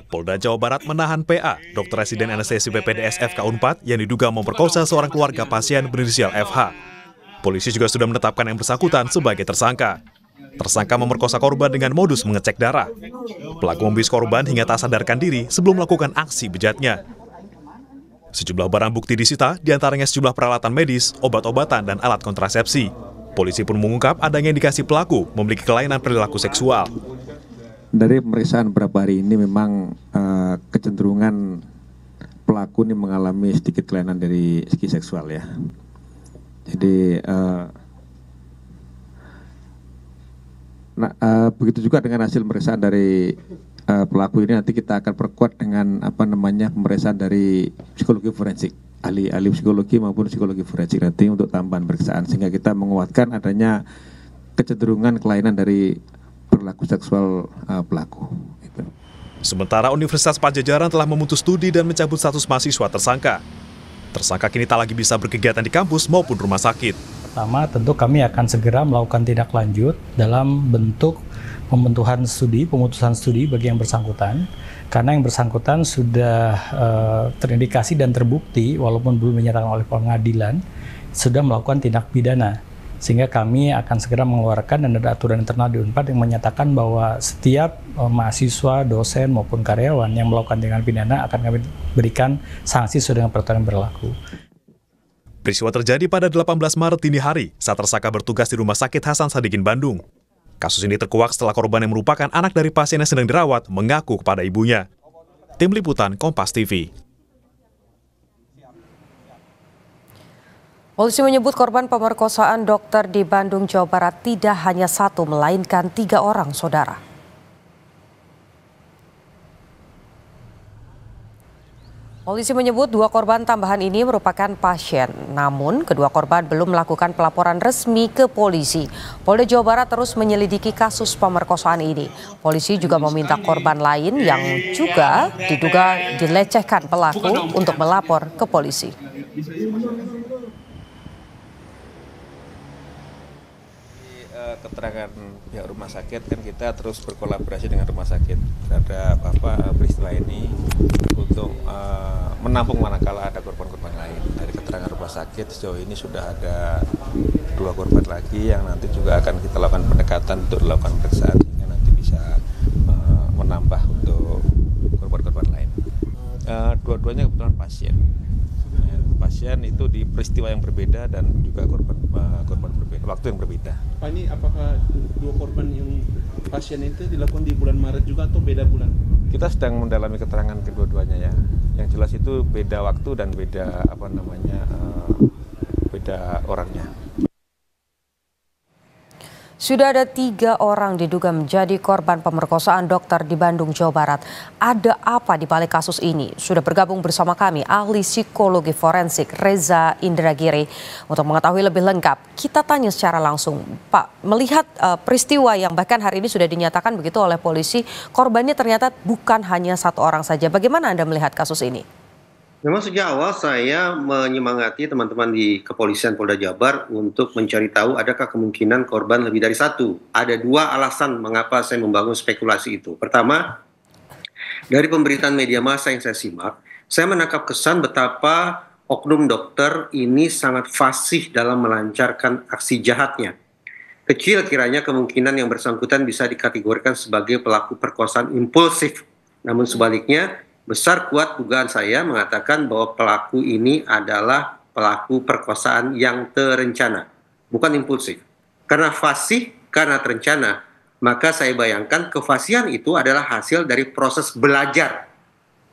Polda Jawa Barat menahan PA, dokter residen anestesi PPDS FK Unpad yang diduga memperkosa seorang keluarga pasien berinisial FH. Polisi juga sudah menetapkan yang bersangkutan sebagai tersangka. Tersangka memerkosa korban dengan modus mengecek darah. Pelaku membius korban hingga tak sadarkan diri sebelum melakukan aksi bejatnya. Sejumlah barang bukti disita, diantaranya sejumlah peralatan medis, obat-obatan, dan alat kontrasepsi. Polisi pun mengungkap adanya indikasi pelaku memiliki kelainan perilaku seksual. Dari pemeriksaan beberapa hari ini memang kecenderungan pelaku ini mengalami sedikit kelainan dari segi seksual ya. Jadi begitu juga dengan hasil pemeriksaan dari pelaku ini, nanti kita akan perkuat dengan pemeriksaan dari psikologi forensik, ahli psikologi maupun psikologi forensik nanti untuk tambahan pemeriksaan, sehingga kita menguatkan adanya kecenderungan kelainan dari perilaku seksual pelaku. Sementara Universitas Padjadjaran telah memutus studi dan mencabut status mahasiswa tersangka. Tersangka kini tak lagi bisa berkegiatan di kampus maupun rumah sakit. Pertama, tentu kami akan segera melakukan tindak lanjut dalam bentuk pemutusan studi bagi yang bersangkutan, karena yang bersangkutan sudah terindikasi dan terbukti, walaupun belum dinyatakan oleh pengadilan, sudah melakukan tindak pidana. Sehingga kami akan segera mengeluarkan dan ada aturan internal di Unpad yang menyatakan bahwa setiap mahasiswa, dosen maupun karyawan yang melakukan tindak pidana akan kami berikan sanksi sesuai dengan peraturan yang berlaku. Peristiwa terjadi pada 18 Maret dini hari saat tersangka bertugas di Rumah Sakit Hasan Sadikin, Bandung. Kasus ini terkuak setelah korban yang merupakan anak dari pasien yang sedang dirawat mengaku kepada ibunya. Tim Liputan Kompas TV. Polisi menyebut korban pemerkosaan dokter di Bandung, Jawa Barat tidak hanya satu, melainkan 3 orang, saudara. Polisi menyebut 2 korban tambahan ini merupakan pasien. Namun, kedua korban belum melakukan pelaporan resmi ke polisi. Polda Jawa Barat terus menyelidiki kasus pemerkosaan ini. Polisi juga meminta korban lain yang juga diduga dilecehkan pelaku untuk melapor ke polisi. Keterangan pihak rumah sakit kan kita terus berkolaborasi dengan rumah sakit terhadap peristiwa ini untuk menampung manakala ada korban-korban lain. Dari keterangan rumah sakit sejauh ini sudah ada 2 korban lagi yang nanti juga akan kita lakukan pendekatan untuk dilakukan pemeriksaan sehingga nanti bisa menambah untuk korban-korban lain. Dua-duanya kebetulan pasien. Pasien itu di peristiwa yang berbeda dan juga korban berbeda, waktu yang berbeda. Pak, ini apakah 2 korban yang pasien itu dilakukan di bulan Maret juga atau beda bulan? Kita sedang mendalami keterangan kedua-duanya ya. Yang jelas itu beda waktu dan beda beda orangnya. Sudah ada 3 orang diduga menjadi korban pemerkosaan dokter di Bandung, Jawa Barat. Ada apa di balik kasus ini? Sudah bergabung bersama kami ahli psikologi forensik Reza Indragiri untuk mengetahui lebih lengkap. Kita tanya secara langsung, Pak, melihat peristiwa yang bahkan hari ini sudah dinyatakan begitu oleh polisi, korbannya ternyata bukan hanya 1 orang saja. Bagaimana Anda melihat kasus ini? Memang sejak awal saya menyemangati teman-teman di Kepolisian Polda Jabar untuk mencari tahu adakah kemungkinan korban lebih dari 1. Ada 2 alasan mengapa saya membangun spekulasi itu. Pertama, dari pemberitaan media massa yang saya simak, saya menangkap kesan betapa oknum dokter ini sangat fasih dalam melancarkan aksi jahatnya. Kecil kiranya kemungkinan yang bersangkutan bisa dikategorikan sebagai pelaku perkosaan impulsif. Namun sebaliknya, besar kuat dugaan saya mengatakan bahwa pelaku ini adalah pelaku perkosaan yang terencana, bukan impulsif. Karena fasih, karena terencana, maka saya bayangkan kefasihan itu adalah hasil dari proses belajar.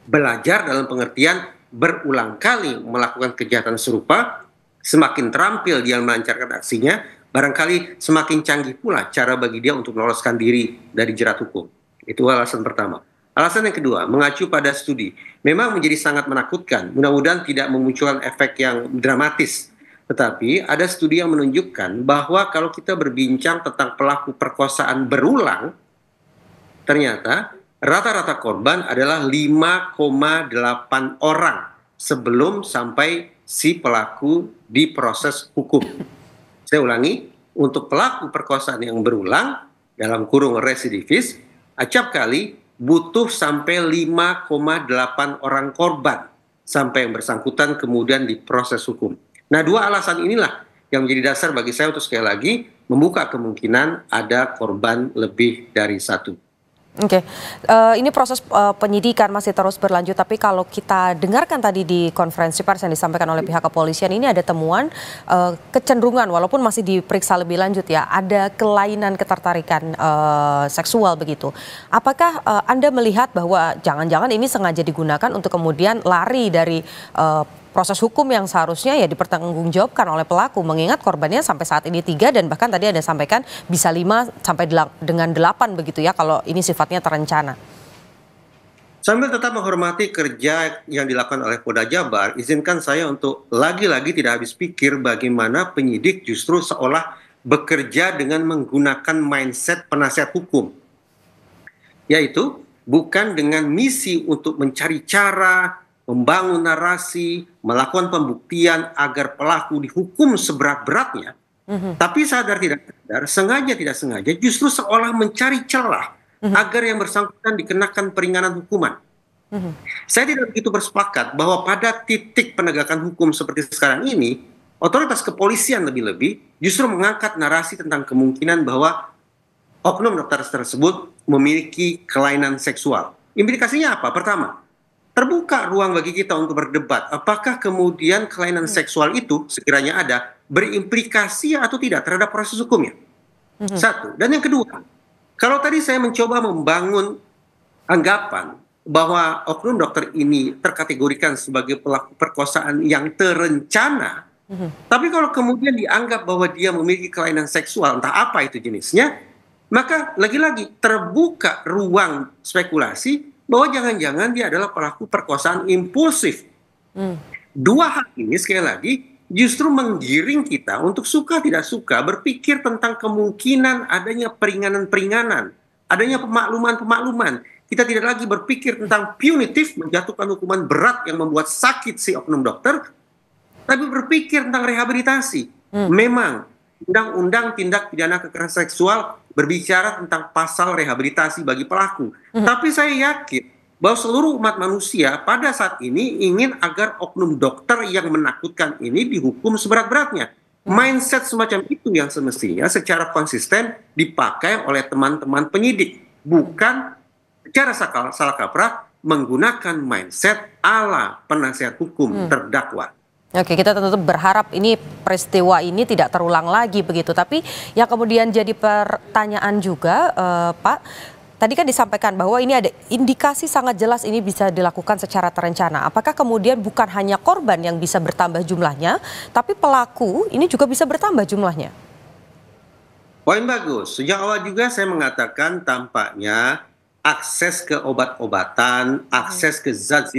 Belajar dalam pengertian berulang kali melakukan kejahatan serupa, semakin terampil dia melancarkan aksinya, barangkali semakin canggih pula cara bagi dia untuk meloloskan diri dari jerat hukum. Itu alasan pertama. Alasan yang kedua, mengacu pada studi, memang menjadi sangat menakutkan. Mudah-mudahan tidak memunculkan efek yang dramatis. Tetapi ada studi yang menunjukkan bahwa kalau kita berbincang tentang pelaku perkosaan berulang, ternyata rata-rata korban adalah 5,8 orang sebelum sampai si pelaku diproses hukum. Saya ulangi, untuk pelaku perkosaan yang berulang, dalam kurung residivis, acap kali butuh sampai 5,8 orang korban sampai yang bersangkutan kemudian diproses hukum. Nah, dua alasan inilah yang menjadi dasar bagi saya untuk sekali lagi membuka kemungkinan ada korban lebih dari satu. Oke, ini proses penyidikan masih terus berlanjut, tapi kalau kita dengarkan tadi di konferensi pers yang disampaikan oleh pihak kepolisian, ini ada temuan kecenderungan, walaupun masih diperiksa lebih lanjut ya, ada kelainan ketertarikan seksual begitu. Apakah Anda melihat bahwa jangan-jangan ini sengaja digunakan untuk kemudian lari dari proses hukum yang seharusnya ya dipertanggungjawabkan oleh pelaku, mengingat korbannya sampai saat ini 3 dan bahkan tadi Anda sampaikan bisa 5 sampai dengan 8 begitu ya kalau ini sifatnya terencana. Sambil tetap menghormati kerja yang dilakukan oleh Polda Jabar, izinkan saya untuk lagi-lagi tidak habis pikir bagaimana penyidik justru seolah bekerja dengan menggunakan mindset penasihat hukum. Yaitu bukan dengan misi untuk mencari cara, membangun narasi, melakukan pembuktian agar pelaku dihukum seberat-beratnya, tapi sadar tidak sadar, sengaja tidak sengaja, justru seolah mencari celah agar yang bersangkutan dikenakan peringanan hukuman. Saya tidak begitu bersepakat bahwa pada titik penegakan hukum seperti sekarang ini, otoritas kepolisian lebih-lebih justru mengangkat narasi tentang kemungkinan bahwa oknum dokter tersebut memiliki kelainan seksual. Implikasinya apa? Pertama, terbuka ruang bagi kita untuk berdebat apakah kemudian kelainan seksual itu sekiranya ada berimplikasi atau tidak terhadap proses hukumnya. Satu. Dan yang kedua, kalau tadi saya mencoba membangun anggapan bahwa oknum dokter ini terkategorikan sebagai pelaku perkosaan yang terencana, tapi kalau kemudian dianggap bahwa dia memiliki kelainan seksual, entah apa itu jenisnya, maka lagi-lagi terbuka ruang spekulasi bahwa jangan-jangan dia adalah pelaku perkosaan impulsif. Dua hal ini sekali lagi justru menggiring kita untuk suka tidak suka berpikir tentang kemungkinan adanya peringanan-peringanan, adanya pemakluman-pemakluman. Kita tidak lagi berpikir tentang punitif, menjatuhkan hukuman berat yang membuat sakit si oknum dokter, tapi berpikir tentang rehabilitasi. Memang Undang-Undang Tindak Pidana Kekerasan Seksual berbicara tentang pasal rehabilitasi bagi pelaku. Tapi saya yakin bahwa seluruh umat manusia pada saat ini ingin agar oknum dokter yang menakutkan ini dihukum seberat-beratnya. Mindset semacam itu yang semestinya secara konsisten dipakai oleh teman-teman penyidik. Bukan secara salah kaprah menggunakan mindset ala penasihat hukum terdakwa. Oke, kita tentu berharap ini peristiwa ini tidak terulang lagi begitu. Tapi yang kemudian jadi pertanyaan juga, Pak, tadi kan disampaikan bahwa ini ada indikasi sangat jelas ini bisa dilakukan secara terencana. Apakah kemudian bukan hanya korban yang bisa bertambah jumlahnya, tapi pelaku ini juga bisa bertambah jumlahnya? Poin bagus. Sejak awal juga saya mengatakan tampaknya akses ke obat-obatan, akses ke zat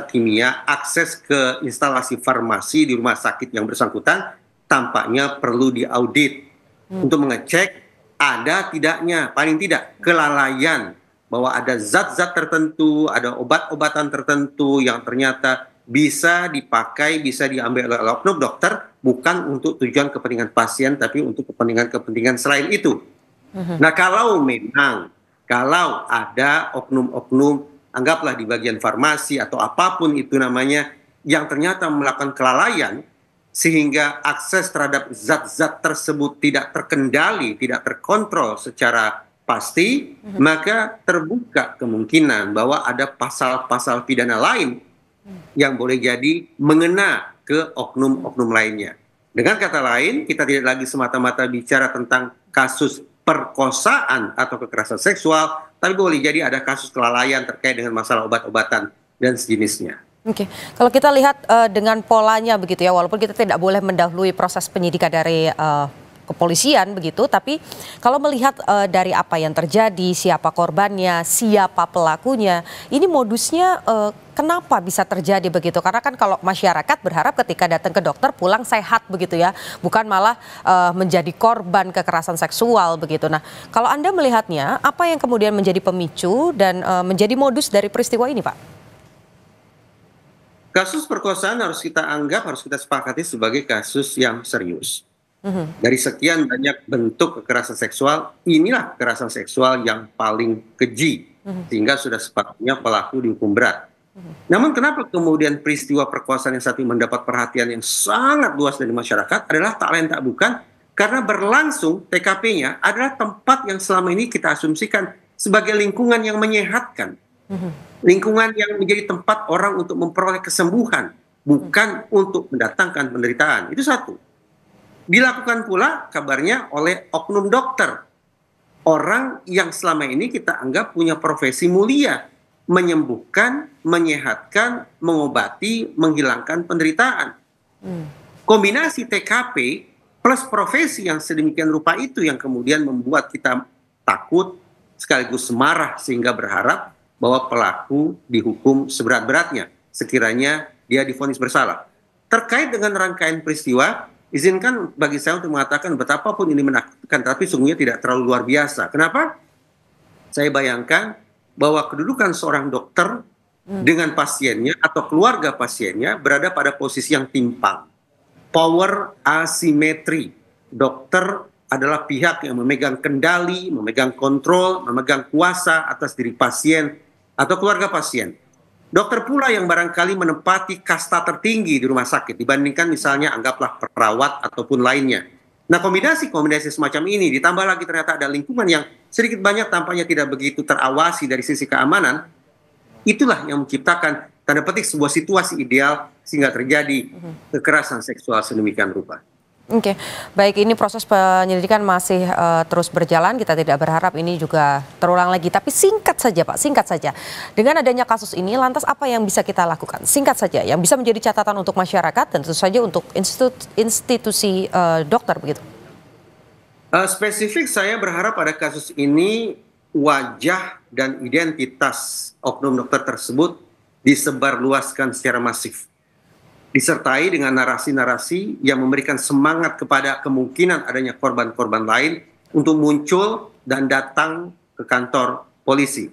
kimia, akses ke instalasi farmasi di rumah sakit yang bersangkutan tampaknya perlu diaudit untuk mengecek ada tidaknya, paling tidak kelalaian bahwa ada zat-zat tertentu, ada obat-obatan tertentu yang ternyata bisa dipakai, bisa diambil oleh oknum dokter bukan untuk tujuan kepentingan pasien tapi untuk kepentingan selain itu. Nah, kalau ada oknum-oknum, anggaplah di bagian farmasi atau apapun itu namanya, yang ternyata melakukan kelalaian, sehingga akses terhadap zat-zat tersebut tidak terkendali, tidak terkontrol secara pasti, maka terbuka kemungkinan bahwa ada pasal-pasal pidana lain yang boleh jadi mengena ke oknum-oknum lainnya. Dengan kata lain, kita tidak lagi semata-mata bicara tentang kasus perkosaan atau kekerasan seksual, tapi boleh jadi ada kasus kelalaian terkait dengan masalah obat-obatan dan sejenisnya. Oke, kalau kita lihat dengan polanya begitu ya, walaupun kita tidak boleh mendahului proses penyidikan dari kepolisian begitu, tapi kalau melihat dari apa yang terjadi, siapa korbannya, siapa pelakunya, ini modusnya kenapa bisa terjadi begitu? Karena kan kalau masyarakat berharap ketika datang ke dokter pulang sehat begitu ya, bukan malah menjadi korban kekerasan seksual begitu. Nah, kalau Anda melihatnya, apa yang kemudian menjadi pemicu dan menjadi modus dari peristiwa ini, Pak? Kasus perkosaan harus kita anggap, harus kita sepakati sebagai kasus yang serius. Dari sekian banyak bentuk kekerasan seksual, inilah kekerasan seksual yang paling keji, sehingga sudah sepatutnya pelaku dihukum berat. Namun kenapa kemudian peristiwa perkosaan yang satu mendapat perhatian yang sangat luas dari masyarakat adalah tak lain tak bukan karena berlangsung TKP-nya adalah tempat yang selama ini kita asumsikan sebagai lingkungan yang menyehatkan. Lingkungan yang menjadi tempat orang untuk memperoleh kesembuhan, bukan untuk mendatangkan penderitaan. Itu satu. Dilakukan pula kabarnya oleh oknum dokter. Orang yang selama ini kita anggap punya profesi mulia. Menyembuhkan, menyehatkan, mengobati, menghilangkan penderitaan. Kombinasi TKP plus profesi yang sedemikian rupa itu yang kemudian membuat kita takut sekaligus marah sehingga berharap bahwa pelaku dihukum seberat-beratnya sekiranya dia divonis bersalah. Terkait dengan rangkaian peristiwa, izinkan bagi saya untuk mengatakan betapapun ini menakutkan, tapi sungguhnya tidak terlalu luar biasa. Kenapa? Saya bayangkan bahwa kedudukan seorang dokter dengan pasiennya atau keluarga pasiennya berada pada posisi yang timpang. Power asimetri. Dokter adalah pihak yang memegang kendali, memegang kontrol, memegang kuasa atas diri pasien atau keluarga pasien. Dokter pula yang barangkali menempati kasta tertinggi di rumah sakit dibandingkan misalnya anggaplah perawat ataupun lainnya. Nah, kombinasi semacam ini ditambah lagi ternyata ada lingkungan yang sedikit banyak tampaknya tidak begitu terawasi dari sisi keamanan. Itulah yang menciptakan tanda petik sebuah situasi ideal sehingga terjadi kekerasan seksual sedemikian rupa. Oke, baik, ini proses penyelidikan masih terus berjalan. Kita tidak berharap ini juga terulang lagi. Tapi singkat saja Pak, singkat saja. Dengan adanya kasus ini, lantas apa yang bisa kita lakukan? Singkat saja, yang bisa menjadi catatan untuk masyarakat dan tentu saja untuk institusi dokter begitu. Spesifik saya berharap pada kasus ini wajah dan identitas oknum dokter tersebut disebarluaskan secara masif. Disertai dengan narasi-narasi yang memberikan semangat kepada kemungkinan adanya korban-korban lain untuk muncul dan datang ke kantor polisi.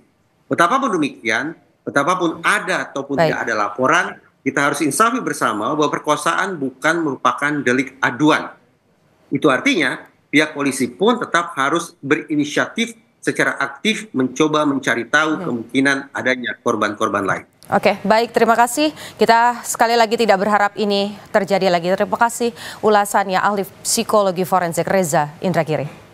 Betapapun demikian, betapapun ada ataupun tidak ada laporan, kita harus insafi bersama bahwa perkosaan bukan merupakan delik aduan. Itu artinya pihak polisi pun tetap harus berinisiatif secara aktif mencoba mencari tahu kemungkinan adanya korban-korban lain. Oke, baik, terima kasih. Kita sekali lagi tidak berharap ini terjadi lagi. Terima kasih ulasannya ahli psikologi forensik Reza Indragiri.